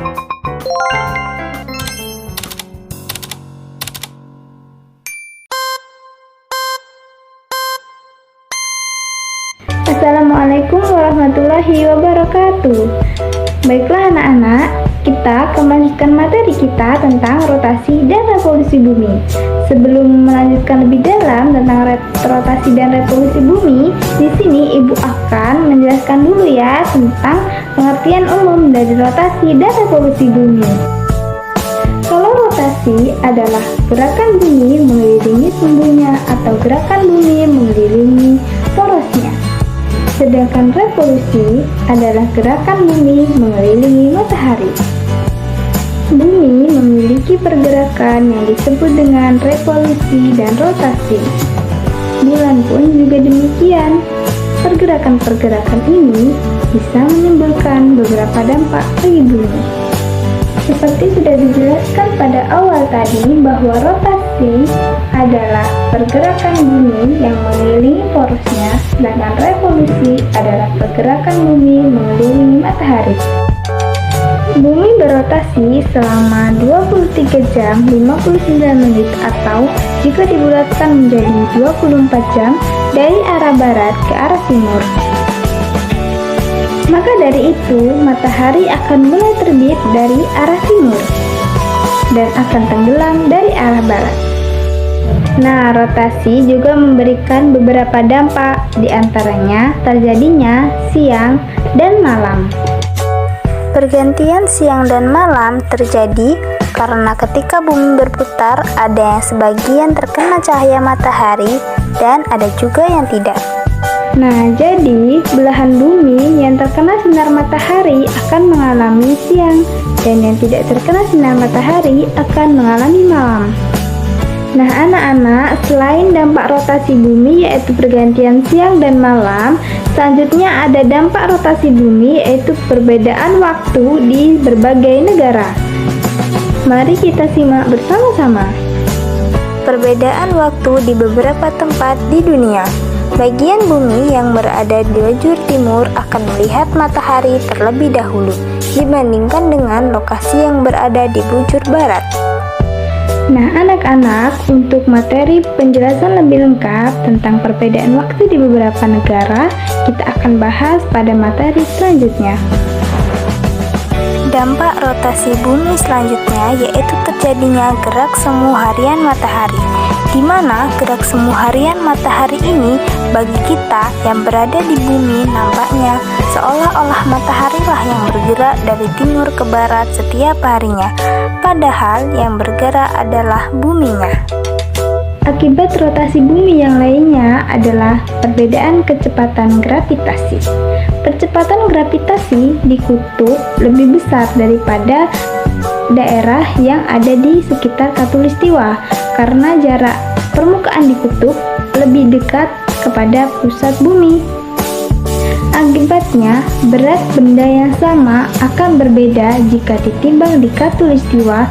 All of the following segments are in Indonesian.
Assalamualaikum warahmatullahi wabarakatuh. Baiklah anak-anak, kita akan melanjutkan materi kita tentang rotasi dan revolusi bumi. Sebelum melanjutkan lebih dalam tentang rotasi dan revolusi bumi, di sini Ibu akan menjelaskan dulu ya tentang pengertian umum dari rotasi dan revolusi bumi. Kalau rotasi adalah gerakan bumi mengelilingi sumbunya atau gerakan bumi mengelilingi porosnya. Sedangkan revolusi adalah gerakan bumi mengelilingi matahari. Bumi memiliki pergerakan yang disebut dengan revolusi dan rotasi. Bulan pun juga demikian. Pergerakan-pergerakan ini bisa menimbulkan beberapa dampak bagi bumi. Seperti sudah dijelaskan pada awal tadi bahwa rotasi adalah pergerakan bumi yang mengelilingi porosnya, sedangkan revolusi adalah pergerakan bumi mengelilingi matahari. Bumi berotasi selama 23 jam 59 menit atau jika dibulatkan menjadi 24 jam dari arah barat ke arah timur. Maka dari itu, matahari akan mulai terbit dari arah timur dan akan tenggelam dari arah barat. Nah, rotasi juga memberikan beberapa dampak, diantaranya terjadinya siang dan malam. Pergantian siang dan malam terjadi karena ketika bumi berputar, ada yang sebagian terkena cahaya matahari dan ada juga yang tidak. Nah, jadi belahan bumi yang terkena sinar matahari akan mengalami siang dan yang tidak terkena sinar matahari akan mengalami malam. Nah, anak-anak, selain dampak rotasi bumi yaitu pergantian siang dan malam, selanjutnya ada dampak rotasi bumi yaitu perbedaan waktu di berbagai negara. Mari kita simak bersama-sama. Perbedaan waktu di beberapa tempat di dunia. Bagian bumi yang berada di lajur timur akan melihat matahari terlebih dahulu dibandingkan dengan lokasi yang berada di bujur barat. Nah, anak-anak, untuk materi penjelasan lebih lengkap tentang perbedaan waktu di beberapa negara, kita akan bahas pada materi selanjutnya. Dampak rotasi bumi selanjutnya yaitu terjadinya gerak semu harian matahari, di mana gerak semu harian matahari ini bagi kita yang berada di bumi nampaknya seolah-olah mataharilah yang bergerak dari timur ke barat setiap harinya, padahal yang bergerak adalah buminya. Akibat rotasi bumi yang lainnya adalah perbedaan kecepatan gravitasi. Percepatan gravitasi di kutub lebih besar daripada daerah yang ada di sekitar khatulistiwa karena jarak permukaan di kutub lebih dekat kepada pusat bumi. Akibatnya, berat benda yang sama akan berbeda jika ditimbang di khatulistiwa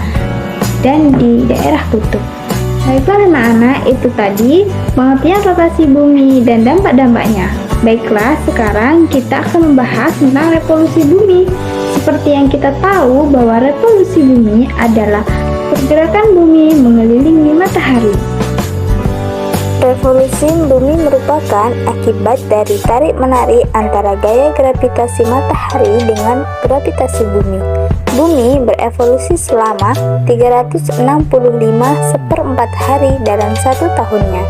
dan di daerah kutub. Baiklah anak-anak, itu tadi pengertian rotasi bumi dan dampak-dampaknya. Baiklah, sekarang kita akan membahas tentang revolusi bumi. Seperti yang kita tahu bahwa revolusi bumi adalah pergerakan bumi mengelilingi matahari. Revolusi bumi merupakan akibat dari tarik-menarik antara gaya gravitasi matahari dengan gravitasi bumi. Bumi berevolusi selama 365 seperempat hari dalam satu tahunnya.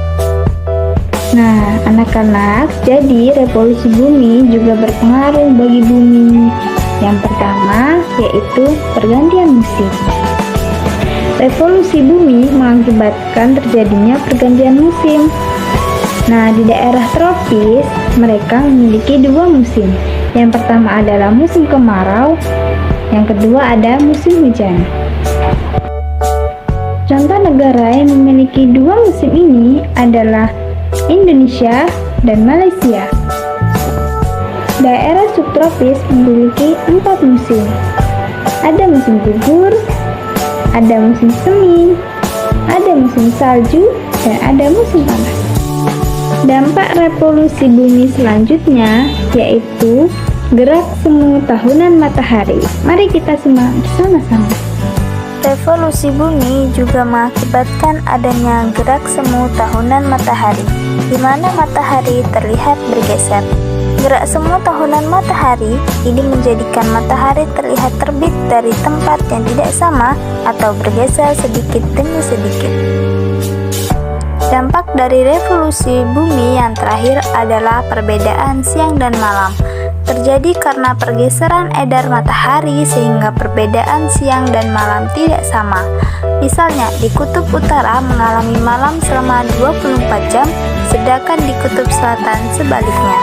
Nah, anak-anak, jadi revolusi bumi juga berpengaruh bagi bumi. Yang pertama yaitu pergantian musim. Revolusi bumi mengakibatkan terjadinya pergantian musim. Nah, di daerah tropis, mereka memiliki dua musim. Yang pertama adalah musim kemarau, yang kedua ada musim hujan. Contoh negara yang memiliki dua musim ini adalah Indonesia dan Malaysia. Daerah subtropis memiliki 4 musim. Ada musim gugur, ada musim semi, ada musim salju, dan ada musim panas. Dampak revolusi bumi selanjutnya yaitu Gerak semu tahunan matahari. Mari kita simak bersama-sama. Revolusi bumi juga mengakibatkan adanya gerak semu tahunan matahari, di mana matahari terlihat bergeser. Gerak semu tahunan matahari ini menjadikan matahari terlihat terbit dari tempat yang tidak sama atau bergeser sedikit demi sedikit. Dampak dari revolusi bumi yang terakhir adalah perbedaan siang dan malam. Terjadi karena pergeseran edar matahari sehingga perbedaan siang dan malam tidak sama. Misalnya, di kutub utara mengalami malam selama 24 jam, sedangkan di kutub selatan sebaliknya.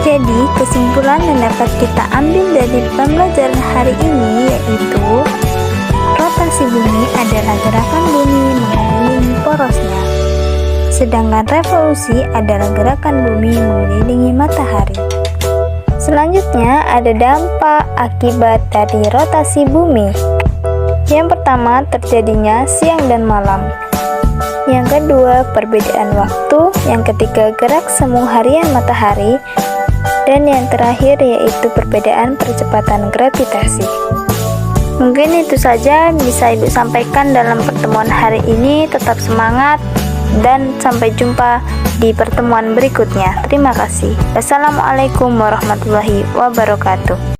Jadi, kesimpulan yang dapat kita ambil dari pembelajaran hari ini yaitu rotasi bumi adalah gerakan bumi mengelilingi porosnya, sedangkan revolusi adalah gerakan bumi mengelilingi matahari. Selanjutnya ada dampak akibat dari rotasi bumi. Yang pertama, terjadinya siang dan malam. Yang kedua, perbedaan waktu. Yang ketiga, gerak semu harian matahari. Dan yang terakhir yaitu perbedaan percepatan gravitasi. Mungkin itu saja bisa Ibu sampaikan dalam pertemuan hari ini. Tetap semangat dan sampai jumpa di pertemuan berikutnya. Terima kasih. Wassalamualaikum warahmatullahi wabarakatuh.